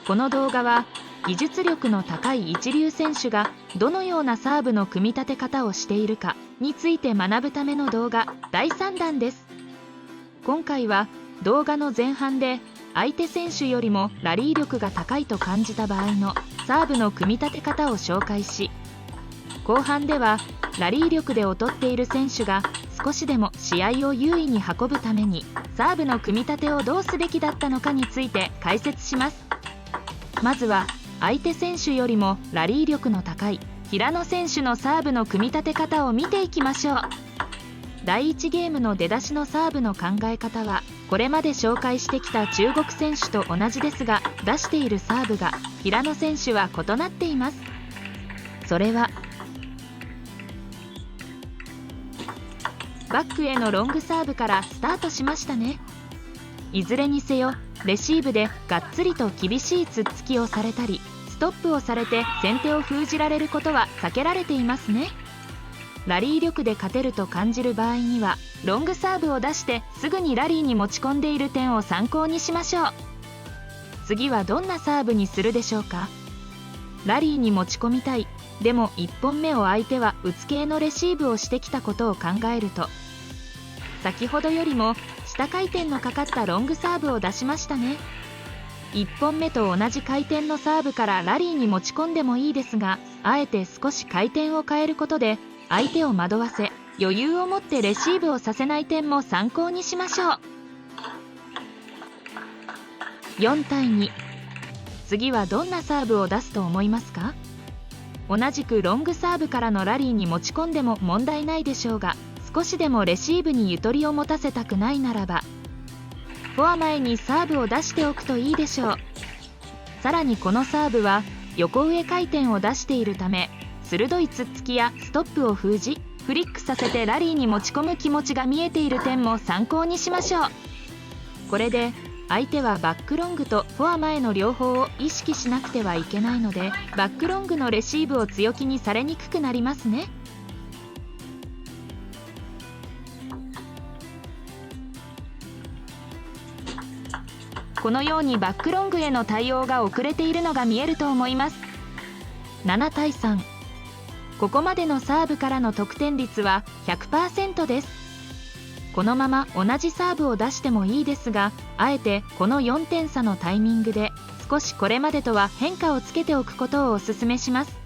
この動画は技術力の高い一流選手がどのようなサーブの組み立て方をしているかについて学ぶための動画第3弾です。今回は動画の前半で相手選手よりもラリー力が高いと感じた場合のサーブの組み立て方を紹介し、後半ではラリー力で劣っている選手が少しでも試合を優位に運ぶためにサーブの組み立てをどうすべきだったのかについて解説します。まずは相手選手よりもラリー力の高い平野選手のサーブの組み立て方を見ていきましょう。第1ゲームの出だしのサーブの考え方はこれまで紹介してきた中国選手と同じですが、出しているサーブが平野選手は異なっています。それはバックへのロングサーブからスタートしましたね。いずれにせよレシーブでがっつりと厳しいつっつきをされたりストップをされて先手を封じられることは避けられていますね。ラリー力で勝てると感じる場合にはロングサーブを出してすぐにラリーに持ち込んでいる点を参考にしましょう。次はどんなサーブにするでしょうか。ラリーに持ち込みたい、でも1本目を相手は打つ系のレシーブをしてきたことを考えると、先ほどよりも下回転のかかったロングサーブを出しましたね。1本目と同じ回転のサーブからラリーに持ち込んでもいいですが、あえて少し回転を変えることで相手を惑わせ余裕を持ってレシーブをさせない点も参考にしましょう。4対2。次はどんなサーブを出すと思いますか。同じくロングサーブからのラリーに持ち込んでも問題ないでしょうが、少しでもレシーブにゆとりを持たせたくないならばフォア前にサーブを出しておくといいでしょう。さらにこのサーブは横上回転を出しているため、鋭いつっつきやストップを封じフリックさせてラリーに持ち込む気持ちが見えている点も参考にしましょう。これで相手はバックロングとフォア前の両方を意識しなくてはいけないので、バックロングのレシーブを強気にされにくくなりますね。このようにバックロングへの対応が遅れているのが見えると思います。7対3。ここまでのサーブからの得点率は 100% です。このまま同じサーブを出してもいいですが、あえてこの4点差のタイミングで少しこれまでとは変化をつけておくことをお勧めします。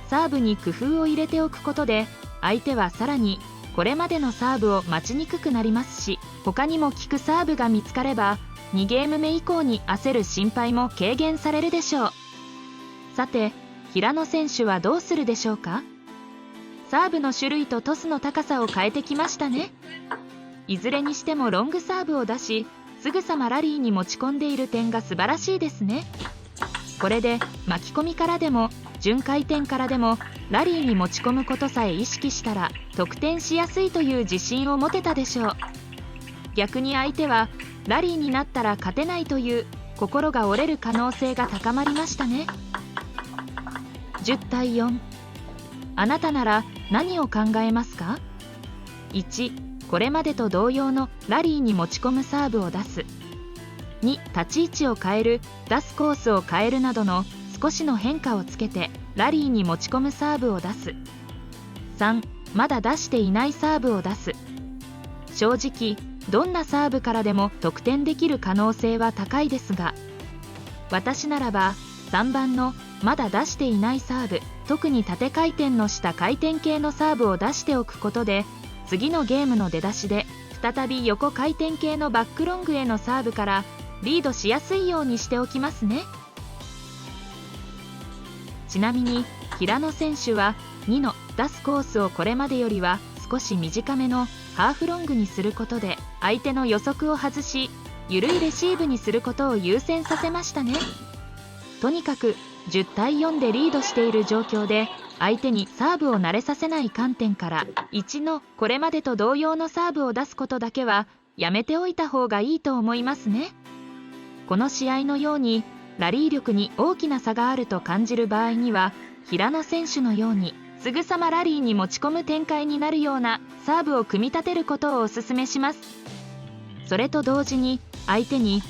サーブに工夫を入れておくことで相手はさらにこれまでのサーブを待ちにくくなりますし、他にも効くサーブが見つかれば2ゲーム目以降に焦る心配も軽減されるでしょう。さて平野選手はどうするでしょうか。サーブの種類とトスの高さを変えてきましたね。いずれにしてもロングサーブを出しすぐさまラリーに持ち込んでいる点が素晴らしいですね。これで巻き込みからでも順回転からでもラリーに持ち込むことさえ意識したら得点しやすいという自信を持てたでしょう。逆に相手はラリーになったら勝てないという心が折れる可能性が高まりましたね。10対4。あなたなら何を考えますか。1、これまでと同様のラリーに持ち込むサーブを出す。2、立ち位置を変える、出すコースを変えるなどの少しの変化をつけてラリーに持ち込むサーブを出す。3、まだ出していないサーブを出す。正直どんなサーブからでも得点できる可能性は高いですが、私ならば3番のまだ出していないサーブ、特に縦回転の下回転系のサーブを出しておくことで、次のゲームの出だしで再び横回転系のバックロングへのサーブからリードしやすいようにしておきますね。ちなみに平野選手は2の出すコースをこれまでよりは少し短めのハーフロングにすることで相手の予測を外し緩いレシーブにすることを優先させましたね。とにかく10対4でリードしている状況で相手にサーブを慣れさせない観点から1のこれまでと同様のサーブを出すことだけはやめておいた方がいいと思いますね。この試合のようにラリー力に大きな差があると感じる場合には平野選手のようにすぐさまラリーに持ち込む展開になるようなサーブを組み立てることをお勧めします。それと同時に相手に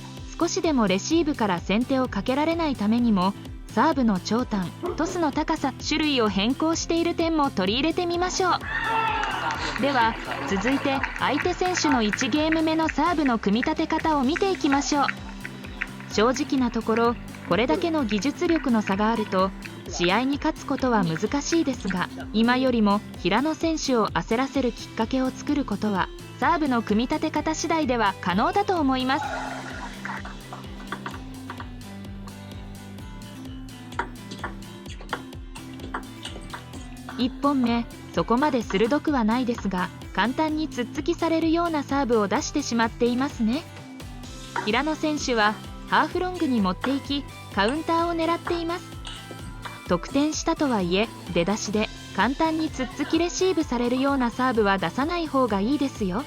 少しでもレシーブから先手をかけられないためにも、サーブの長短、トスの高さ、種類を変更している点も取り入れてみましょう。では続いて相手選手の1ゲーム目のサーブの組み立て方を見ていきましょう。正直なところ、これだけの技術力の差があると試合に勝つことは難しいですが、今よりも平野選手を焦らせるきっかけを作ることはサーブの組み立て方次第では可能だと思います。1本目、そこまで鋭くはないですが、簡単につっつきされるようなサーブを出してしまっていますね。平野選手はハーフロングに持っていき、カウンターを狙っています。得点したとはいえ、出だしで簡単につっつきレシーブされるようなサーブは出さない方がいいですよ。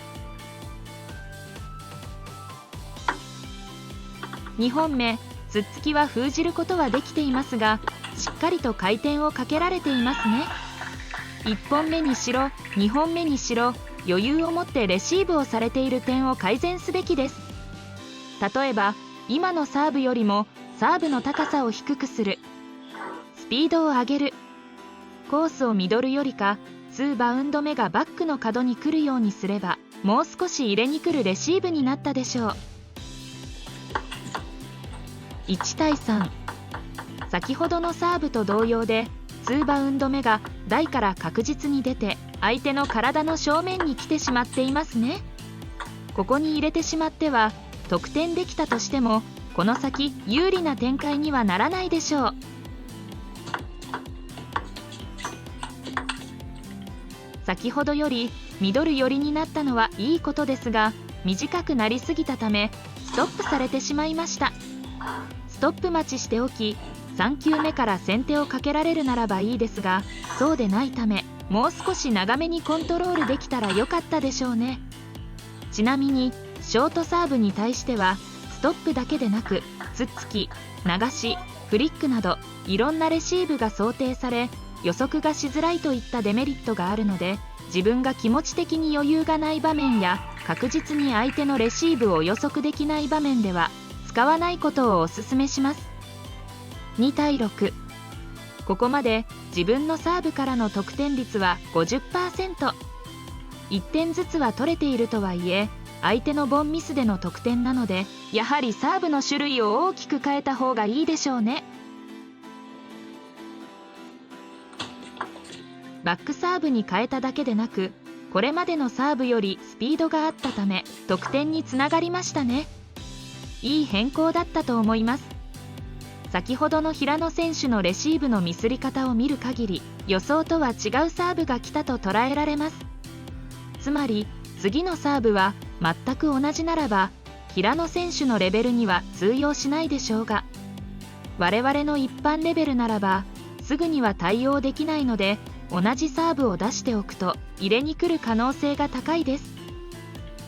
2本目、つっつきは封じることはできていますが、しっかりと回転をかけられていますね。1本目にしろ2本目にしろ、余裕を持ってレシーブをされている点を改善すべきです。例えば今のサーブよりもサーブの高さを低くする、スピードを上げる、コースをミドルよりか2バウンド目がバックの角に来るようにすれば、もう少し入れに来るレシーブになったでしょう。1対3、先ほどのサーブと同様で2バウンド目が台から確実に出て相手の体の正面に来てしまっていますね。ここに入れてしまっては得点できたとしても、この先有利な展開にはならないでしょう。先ほどよりミドル寄りになったのはいいことですが、短くなりすぎたためストップされてしまいました。ストップ待ちしておき、3球目から先手をかけられるならばいいですが、そうでないためもう少し長めにコントロールできたらよかったでしょうね。ちなみにショートサーブに対してはストップだけでなく、つっつき、流し、フリックなどいろんなレシーブが想定され、予測がしづらいといったデメリットがあるので、自分が気持ち的に余裕がない場面や確実に相手のレシーブを予測できない場面では使わないことをお勧めします。2対6、ここまで自分のサーブからの得点率は 50%。 1点ずつは取れているとはいえ、相手のボンミスでの得点なので、やはりサーブの種類を大きく変えた方がいいでしょうね。バックサーブに変えただけでなく、これまでのサーブよりスピードがあったため得点につながりましたね。いい変更だったと思います。先ほどの平野選手のレシーブのミスり方を見る限り、予想とは違うサーブが来たと捉えられます。つまり次のサーブは全く同じならば平野選手のレベルには通用しないでしょうが、我々の一般レベルならばすぐには対応できないので、同じサーブを出しておくと入れに来る可能性が高いです。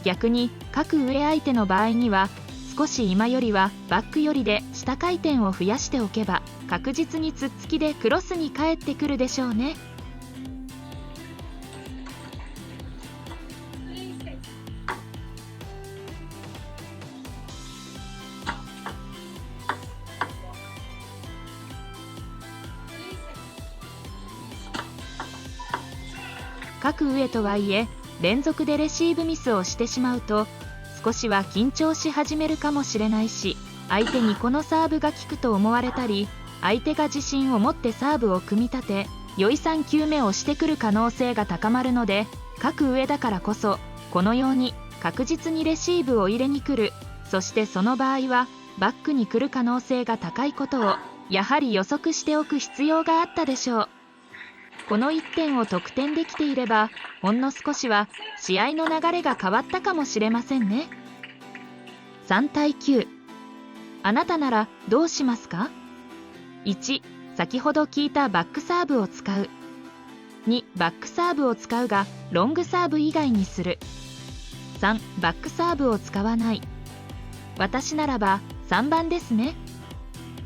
逆に各上相手の場合には、少し今よりはバック寄りで下回転を増やしておけば確実につっつきでクロスに返ってくるでしょうね。各上とはいえ連続でレシーブミスをしてしまうと少しは緊張し始めるかもしれないし、相手にこのサーブが効くと思われたり、相手が自信を持ってサーブを組み立て良い3球目をしてくる可能性が高まるので、各上だからこそこのように確実にレシーブを入れに来る、そしてその場合はバックに来る可能性が高いことをやはり予測しておく必要があったでしょう。この1点を得点できていれば、ほんの少しは試合の流れが変わったかもしれませんね。3対9、あなたならどうしますか？ 1、先ほど聞いたバックサーブを使う。2、バックサーブを使うがロングサーブ以外にする。3、バックサーブを使わない。私ならば3番ですね。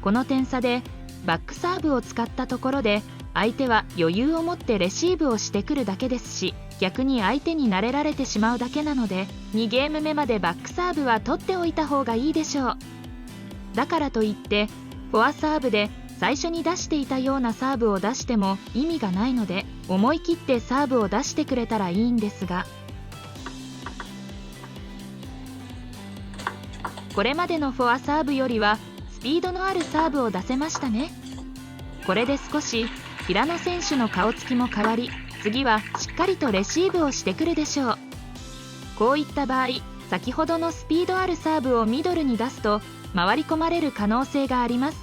この点差でバックサーブを使ったところで相手は余裕を持ってレシーブをしてくるだけですし、逆に相手に慣れられてしまうだけなので、2ゲーム目までバックサーブは取っておいた方がいいでしょう。だからといってフォアサーブで最初に出していたようなサーブを出しても意味がないので、思い切ってサーブを出してくれたらいいんですが、これまでのフォアサーブよりはスピードのあるサーブを出せましたね。これで少し平野選手の顔つきも変わり、次はしっかりとレシーブをしてくるでしょう。こういった場合、先ほどのスピードあるサーブをミドルに出すと回り込まれる可能性があります。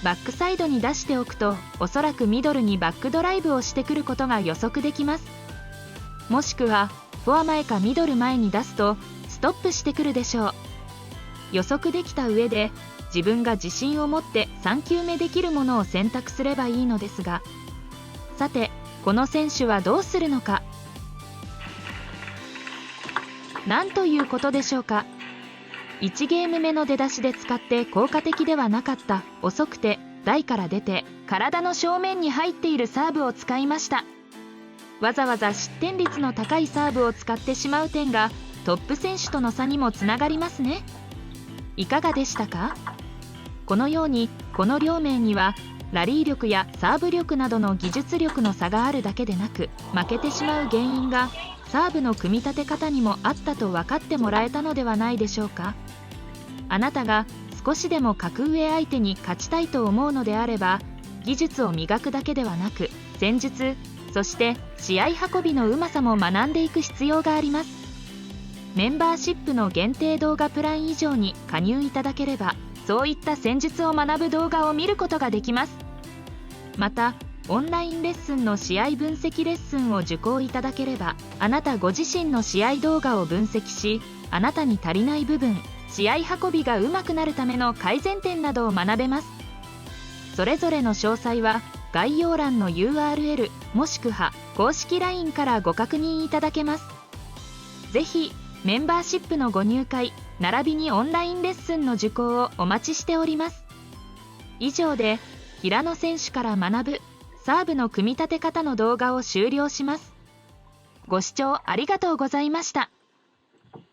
バックサイドに出しておくと、おそらくミドルにバックドライブをしてくることが予測できます。もしくはフォア前かミドル前に出すとストップしてくるでしょう。予測できた上で自分が自信を持って3球目できるものを選択すればいいのですが、さてこの選手はどうするのか。なんということでしょうか。1ゲーム目の出だしで使って効果的ではなかった遅くて台から出て体の正面に入っているサーブを使いました。わざわざ失点率の高いサーブを使ってしまう点がトップ選手との差にもつながりますね。いかがでしたか？このようにこの両名にはラリー力やサーブ力などの技術力の差があるだけでなく、負けてしまう原因がサーブの組み立て方にもあったと分かってもらえたのではないでしょうか。あなたが少しでも格上相手に勝ちたいと思うのであれば、技術を磨くだけではなく戦術、そして試合運びのうまさも学んでいく必要があります。メンバーシップの限定動画プラン以上に加入いただければ、そういった戦術を学ぶ動画を見ることができます。またオンラインレッスンの試合分析レッスンを受講いただければ、あなたご自身の試合動画を分析し、あなたに足りない部分、試合運びがうまくなるための改善点などを学べます。それぞれの詳細は概要欄の URL もしくは公式 LINE からご確認いただけます。ぜひメンバーシップのご入会並びにオンラインレッスンの受講をお待ちしております。以上で平野選手から学ぶサーブの組み立て方の動画を終了します。ご視聴ありがとうございました。